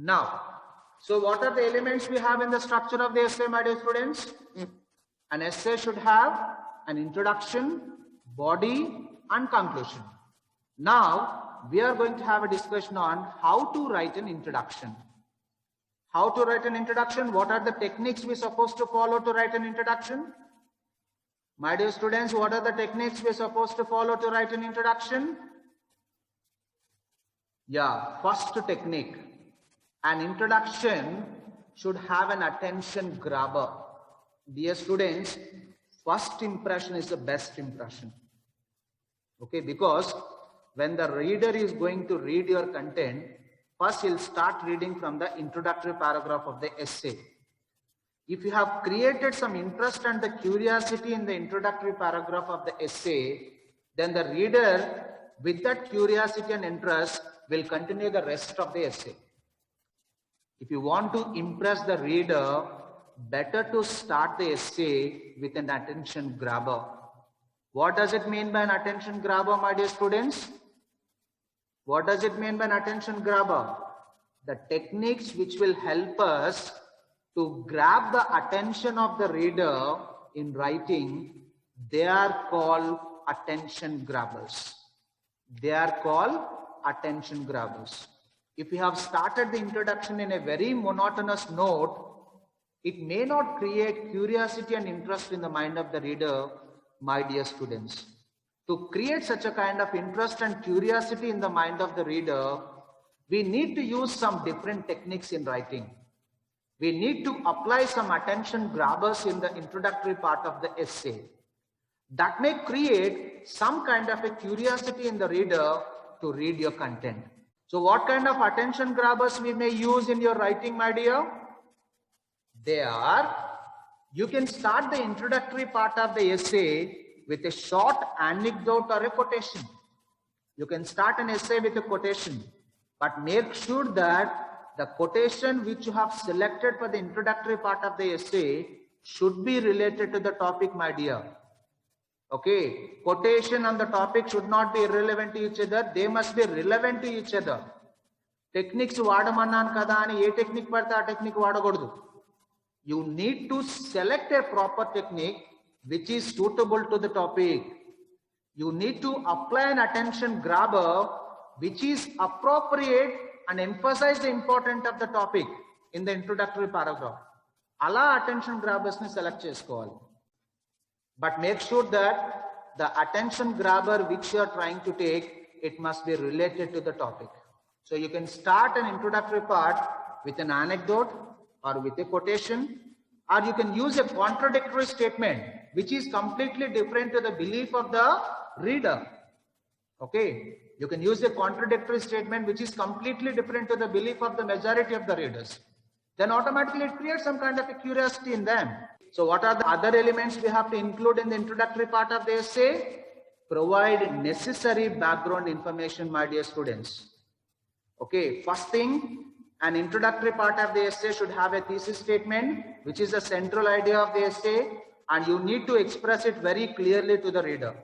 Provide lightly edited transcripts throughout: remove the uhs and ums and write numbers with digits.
Now, so what are the elements we have in the structure of the essay, my dear students? An essay should have an introduction, body, and conclusion. Now, we are going to have a discussion on how to write an introduction. How to write an introduction? What are the techniques we're supposed to follow to write an introduction? My dear students, what are the techniques we're supposed to follow to write an introduction? Yeah, first technique. An introduction should have an attention grabber. Dear students, first impression is the best impression. Okay, because when the reader is going to read your content, first he'll start reading from the introductory paragraph of the essay. If you have created some interest and the curiosity in the introductory paragraph of the essay, then the reader with that curiosity and interest will continue the rest of the essay. If you want to impress the reader, better to start the essay with an attention grabber. What does it mean by an attention grabber, my dear students? What does it mean by an attention grabber? The techniques which will help us to grab the attention of the reader in writing, they are called attention grabbers. They are called attention grabbers. If you have started the introduction in a very monotonous note, it may not create curiosity and interest in the mind of the reader, my dear students. To create such a kind of interest and curiosity in the mind of the reader, we need to use some different techniques in writing. We need to apply some attention grabbers in the introductory part of the essay. That may create some kind of a curiosity in the reader to read your content. So what kind of attention grabbers we may use in your writing, my dear? They are, you can start the introductory part of the essay with a short anecdote or a quotation. You can start an essay with a quotation, but make sure that the quotation which you have selected for the introductory part of the essay should be related to the topic, my dear. Okay, quotation and the topic should not be irrelevant to each other. They must be relevant to each other. Techniques vaadamannan kada ani ye technique padthe aa technique vaadakodu. You need to select a proper technique which is suitable to the topic. You need to apply an attention grabber which is appropriate and emphasize the importance of the topic in the introductory paragraph. Ala attention grabbers ni select chesukovali. But make sure that the attention grabber which you are trying to take, it must be related to the topic. So you can start an introductory part with an anecdote or with a quotation, or you can use a contradictory statement which is completely different to the belief of the reader. Okay, you can use a contradictory statement which is completely different to the belief of the majority of the readers. Then automatically it creates some kind of a curiosity in them. So what are the other elements we have to include in the introductory part of the essay? Provide necessary background information, my dear students. Okay, first thing, an introductory part of the essay should have a thesis statement, which is the central idea of the essay, and you need to express it very clearly to the reader.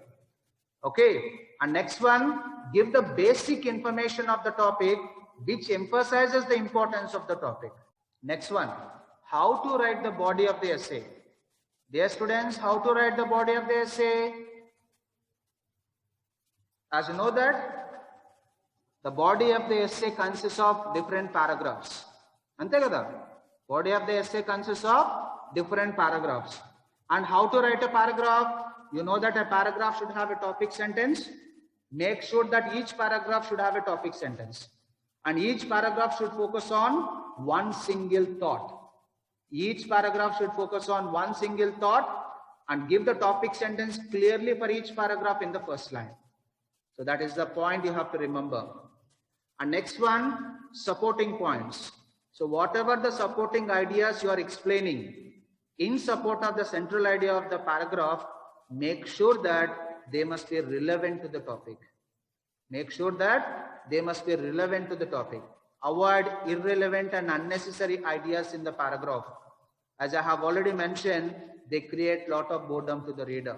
Okay, and next one, give the basic information of the topic, which emphasizes the importance of the topic. Next one, how to write the body of the essay. Dear students, how to write the body of the essay? As you know that the body of the essay consists of different paragraphs. Ante kada? Body of the essay consists of different paragraphs. And how to write a paragraph? You know that a paragraph should have a topic sentence. Make sure that each paragraph should have a topic sentence. And each paragraph should focus on one single thought. Each paragraph should focus on one single thought and give the topic sentence clearly for each paragraph in the first line. So that is the point you have to remember. And next one, supporting points. So whatever the supporting ideas you are explaining in support of the central idea of the paragraph, make sure that they must be relevant to the topic. Make sure that they must be relevant to the topic. Avoid irrelevant and unnecessary ideas in the paragraph. As I have already mentioned, they create a lot of boredom to the reader.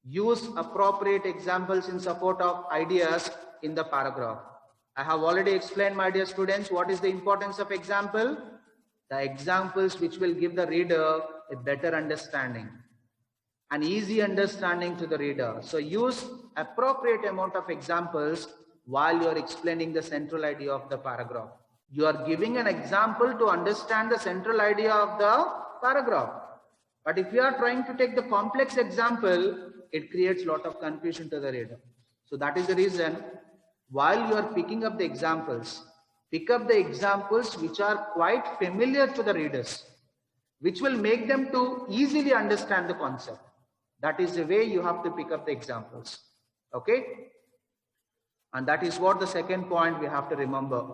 Use appropriate examples in support of ideas in the paragraph. I have already explained, my dear students, what is the importance of example. The examples which will give the reader a better understanding, an easy understanding to the reader. So use appropriate amount of examples while you are explaining the central idea of the paragraph. You are giving an example to understand the central idea of the paragraph. But if you are trying to take the complex example, it creates a lot of confusion to the reader. So that is the reason, while you are picking up the examples, pick up the examples which are quite familiar to the readers, which will make them to easily understand the concept. That is the way you have to pick up the examples. Okay? And that is what the second point we have to remember.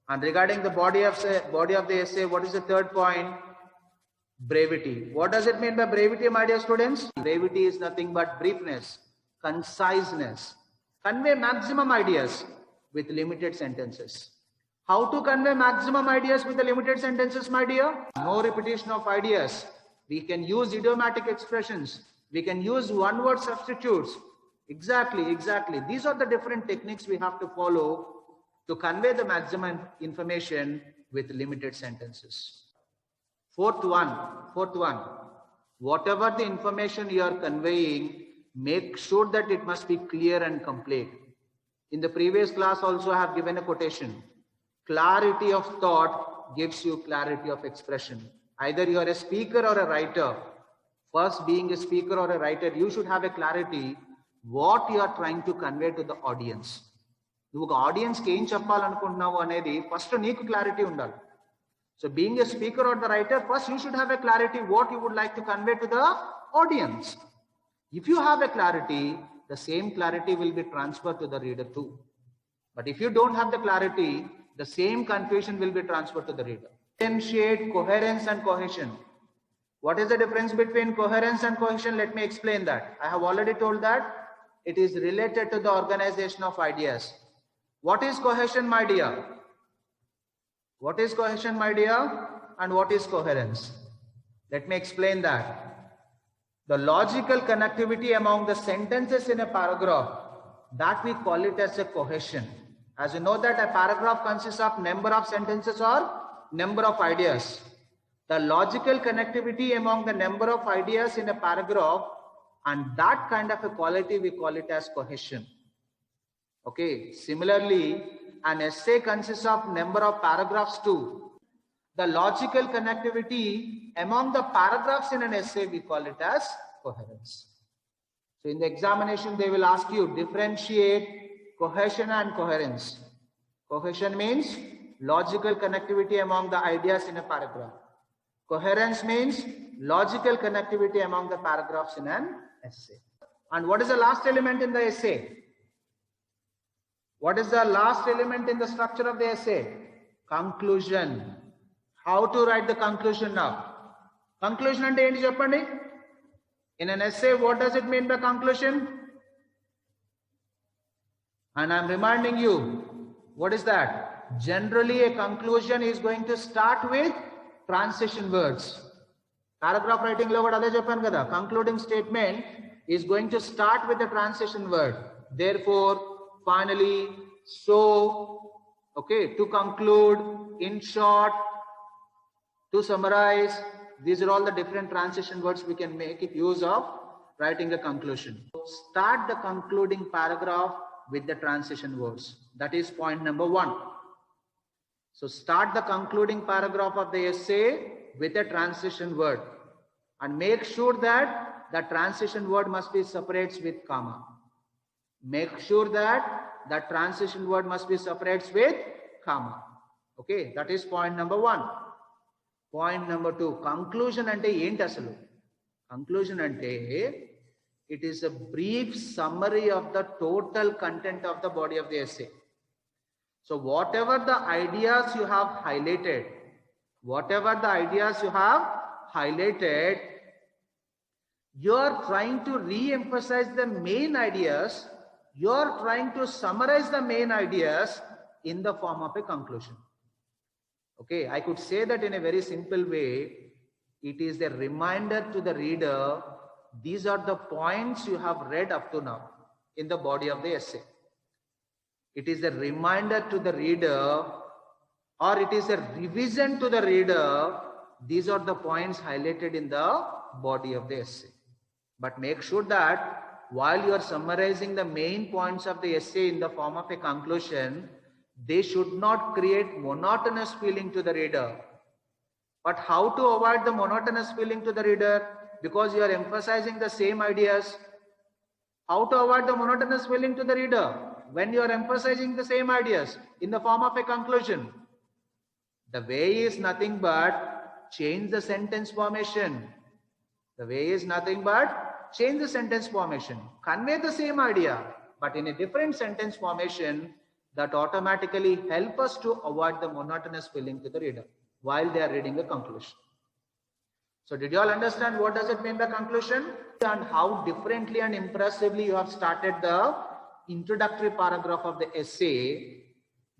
And regarding the body of the essay, what is the third point? Brevity. What does it mean by brevity, my dear students? Brevity is nothing but briefness, conciseness. Convey maximum ideas with limited sentences. How to convey maximum ideas with the limited sentences, my dear? No repetition of ideas. We can use idiomatic expressions. We can use one-word substitutes. Exactly. These are the different techniques we have to follow to convey the maximum information with limited sentences. Fourth one, whatever the information you are conveying, make sure that it must be clear and complete. In the previous class also I have given a quotation. Clarity of thought gives you clarity of expression. Either you are a speaker or a writer. First, being a speaker or a writer, you should have a clarity what you are trying to convey to the audience. నువ్వు ఆడియన్స్కి ఏం చెప్పాలనుకుంటున్నావు అనేది first నీకు clarity ఉండాలి. So being a speaker or the writer, first you should have a clarity what you would like to convey to the audience. If you have a clarity, the same clarity will be transferred to the reader too. But if you don't have the clarity, the same confusion will be transferred to the reader. Differentiate coherence and cohesion. What is the difference between coherence and cohesion? Let me explain that. I have already told that it is related to the organization of ideas. What is cohesion, my dear? What is cohesion, my dear? And what is coherence? Let me explain that. The logical connectivity among the sentences in a paragraph, that we call it as a cohesion. As you know that a paragraph consists of number of sentences or number of ideas. The logical connectivity among the number of ideas in a paragraph, and that kind of a quality we call it as cohesion. Okay. Similarly, an essay consists of number of paragraphs too. The logical connectivity among the paragraphs in an essay, we call it as coherence. So in the examination, they will ask you differentiate cohesion and coherence. Cohesion means logical connectivity among the ideas in a paragraph. Coherence means logical connectivity among the paragraphs in an essay. And what is the last element in the essay? What is the last element in the structure of the essay? Conclusion. How to write the conclusion now? Conclusion ante enti cheppandi? In an essay, what does it mean by conclusion? And I'm reminding you, what is that? Generally, a conclusion is going to start with transition words. Paragraph writing lo kuda ade cheppanu kada. Concluding statement is going to start with the transition word. Therefore, finally, so, okay, to conclude, in short, to summarize, these are all the different transition words we can make it use of writing a conclusion. Start the concluding paragraph with the transition words. That is point number 1. So start the concluding paragraph of the essay with a transition word, and make sure that the transition word must be separated with comma. Make sure that the transition word must be separated with comma. Okay, that is point number 1. Point number 2, conclusion ante enti asalu? Conclusion ante, it is a brief summary of the total content of the body of the essay. So whatever the ideas you have highlighted, you are trying to re-emphasize the main ideas. You are trying to summarize the main ideas in the form of a conclusion. Okay, I could say that in a very simple way. It is a reminder to the reader, these are the points you have read up to now in the body of the essay. It is a reminder to the reader, or it is a revision to the reader. These are the points highlighted in the body of the essay. But make sure that while you are summarizing the main points of the essay in the form of a conclusion, they should not create monotonous feeling to the reader. But how to avoid the monotonous feeling to the reader? Because you are emphasizing the same ideas. How to avoid the monotonous feeling to the reader when you are emphasizing the same ideas in the form of a conclusion? The way is nothing but change the sentence formation. The way is nothing but change the sentence formation. Convey the same idea, but in a different sentence formation that automatically help us to avoid the monotonous feeling to the reader while they are reading the conclusion. So did you all understand what does it mean by conclusion, and how differently and impressively you have started the introductory paragraph of the essay?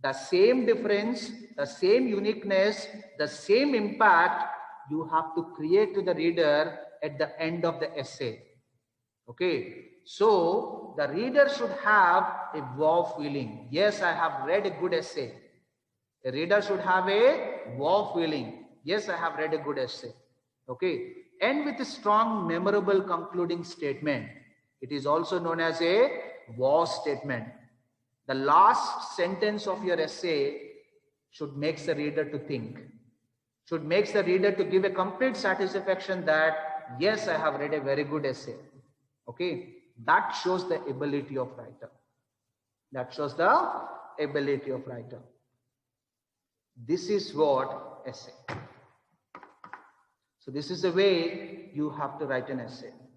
The same difference, the same uniqueness, the same impact you have to create to the reader at the end of the essay. Okay, so the reader should have a wow feeling. Yes, I have read a good essay. The reader should have a wow feeling. Yes, I have read a good essay. Okay, end with a strong, memorable concluding statement. It is also known as a wow statement. The last sentence of your essay should make the reader to think, should make the reader to give a complete satisfaction that yes, I have read a very good essay. Okay, that shows the ability of writer. That shows the ability of writer. This is what essay. So this is the way you have to write an essay.